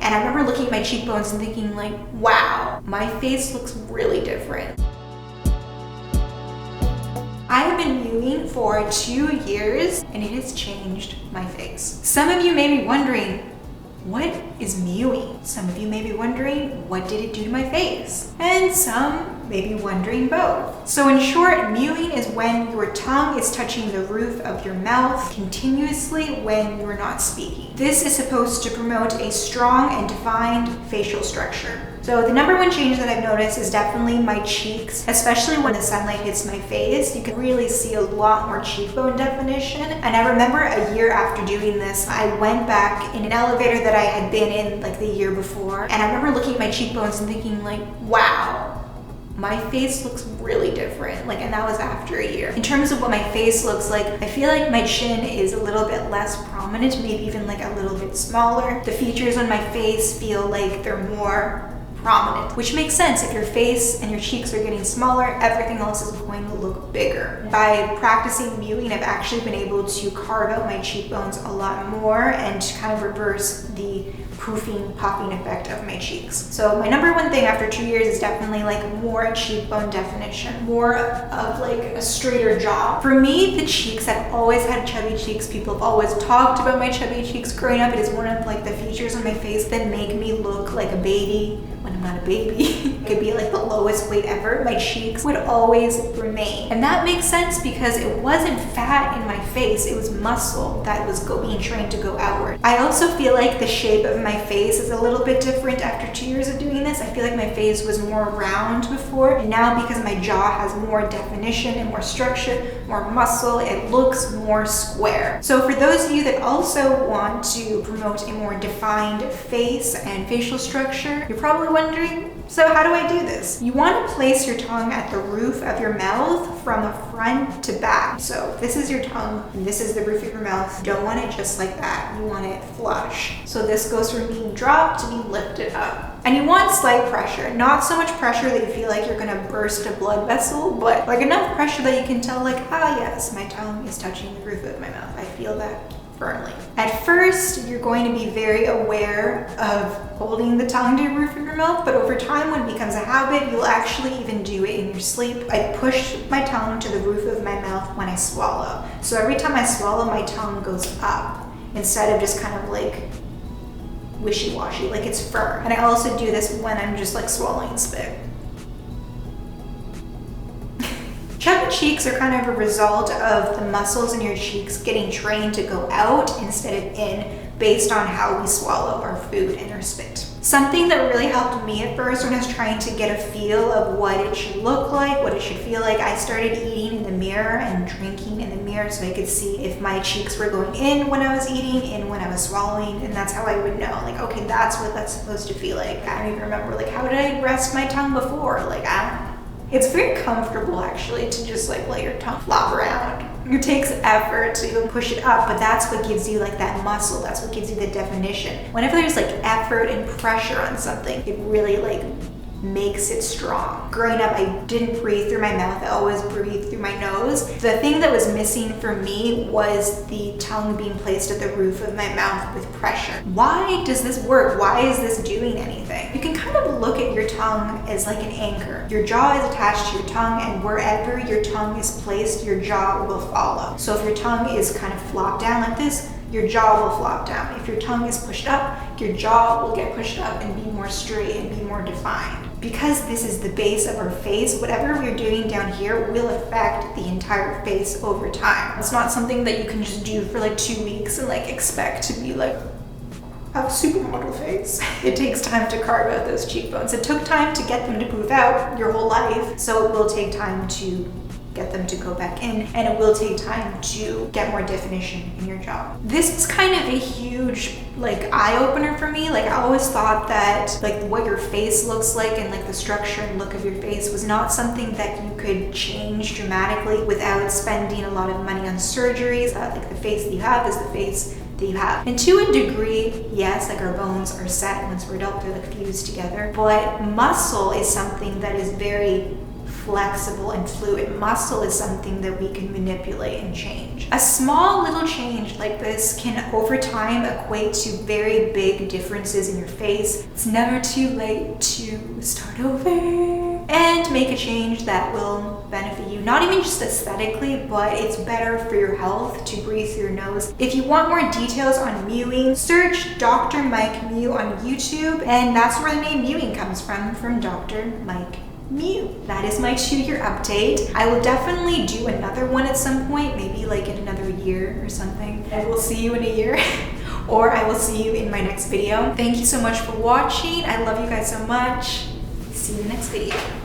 And I remember looking at my cheekbones and thinking like, wow, my face looks really different. I have been mewing for 2 years and it has changed my face. Some of you may be wondering, what is mewing? Some of you may be wondering, what did it do to my face? And some may be wondering both. So in short, mewing is when your tongue is touching the roof of your mouth continuously when you're not speaking. This is supposed to promote a strong and defined facial structure. So the number one change that I've noticed is definitely my cheeks, especially when the sunlight hits my face. You can really see a lot more cheekbone definition. And I remember a year after doing this, I went back in an elevator that I had been in like the year before. And I remember looking at my cheekbones and thinking like, wow, my face looks really different. And that was after a year. In terms of what my face looks like, I feel like my chin is a little bit less prominent, maybe even like a little bit smaller. The features on my face feel like they're more prominent, which makes sense. If your face and your cheeks are getting smaller, everything else is going to look bigger. By practicing mewing, I've actually been able to carve out my cheekbones a lot more and to kind of reverse the poofing, popping effect of my cheeks. So my number one thing after 2 years is definitely like more cheekbone definition, more of like a straighter jaw. For me, the cheeks, I've always had chubby cheeks. People have always talked about my chubby cheeks growing up. It is one of like the features on my face that make me look like a baby when I'm not a baby. It could be like the lowest weight ever. My cheeks would always remain. And that makes sense because it wasn't fat in my face, it was muscle that was being trained to go outward. I also feel like the shape of my face is a little bit different after 2 years of doing this. I feel like my face was more round before, and now because my jaw has more definition and more structure, more muscle, it looks more square. So for those of you that also want to promote a more defined face and facial structure, you're probably wondering, so how do I do this? You want to place your tongue at the roof of your mouth from front to back. So this is your tongue, and this is the roof of your mouth. You don't want it just like that. You want it flush. So this goes from being dropped to being lifted up. And you want slight pressure, not so much pressure that you feel like you're gonna burst a blood vessel, but like enough pressure that you can tell like, ah yes, my tongue is touching the roof of my mouth. I feel that firmly. At first, you're going to be very aware of holding the tongue to the roof of your mouth, but over time, when it becomes a habit, you'll actually even do it in your sleep. I push my tongue to the roof of my mouth when I swallow. So every time I swallow, my tongue goes up instead of just kind of like wishy-washy, like it's firm. And I also do this when I'm just like swallowing spit. Chubby cheeks are kind of a result of the muscles in your cheeks getting trained to go out instead of in, based on how we swallow our food and our spit. Something that really helped me at first when I was trying to get a feel of what it should look like, what it should feel like, I started eating in the mirror and drinking in the mirror so I could see if my cheeks were going in when I was eating, in when I was swallowing, and that's how I would know, like, okay, that's what that's supposed to feel like. I don't even remember, like, how did I rest my tongue before? Like, I don't know. It's very comfortable actually to just like let your tongue flop around. It takes effort to even push it up, but that's what gives you like that muscle. That's what gives you the definition. Whenever there's like effort and pressure on something, it really like makes it strong. Growing up, I didn't breathe through my mouth. I always breathed through my nose. The thing that was missing for me was the tongue being placed at the roof of my mouth with pressure. Why does this work? Why is this doing anything? You can kind of look at your tongue as like an anchor. Your jaw is attached to your tongue, and wherever your tongue is placed, your jaw will follow. So if your tongue is kind of flopped down like this, your jaw will flop down. If your tongue is pushed up, your jaw will get pushed up and be more straight and be more defined. Because this is the base of our face, whatever we're doing down here will affect the entire face over time. It's not something that you can just do for like 2 weeks and like expect to be like a supermodel face. It takes time to carve out those cheekbones. It took time to get them to poof out your whole life, so it will take time to get them to go back in, and it will take time to get more definition in your jaw. This is kind of a huge like eye-opener for me. Like I always thought that like what your face looks like and like the structure and look of your face was not something that you could change dramatically without spending a lot of money on surgeries. Like the face that you have is the face that you have. And to a degree, yes, like our bones are set once we're adult, they're like fused together, but muscle is something that is very flexible and fluid. Muscle is something that we can manipulate and change. A small little change like this can over time equate to very big differences in your face. It's never too late to start over and make a change that will benefit you, not even just aesthetically, but it's better for your health to breathe through your nose. If you want more details on mewing, search Dr. Mike Mew on YouTube, and that's where the name Mewing comes from Dr. Mike Mew. That is my 2-year update. I will definitely do another one at some point, maybe like in another year or something. I will see you in a year. Or I will see you in my next video. Thank you so much for watching. I love you guys so much. See you in the next video.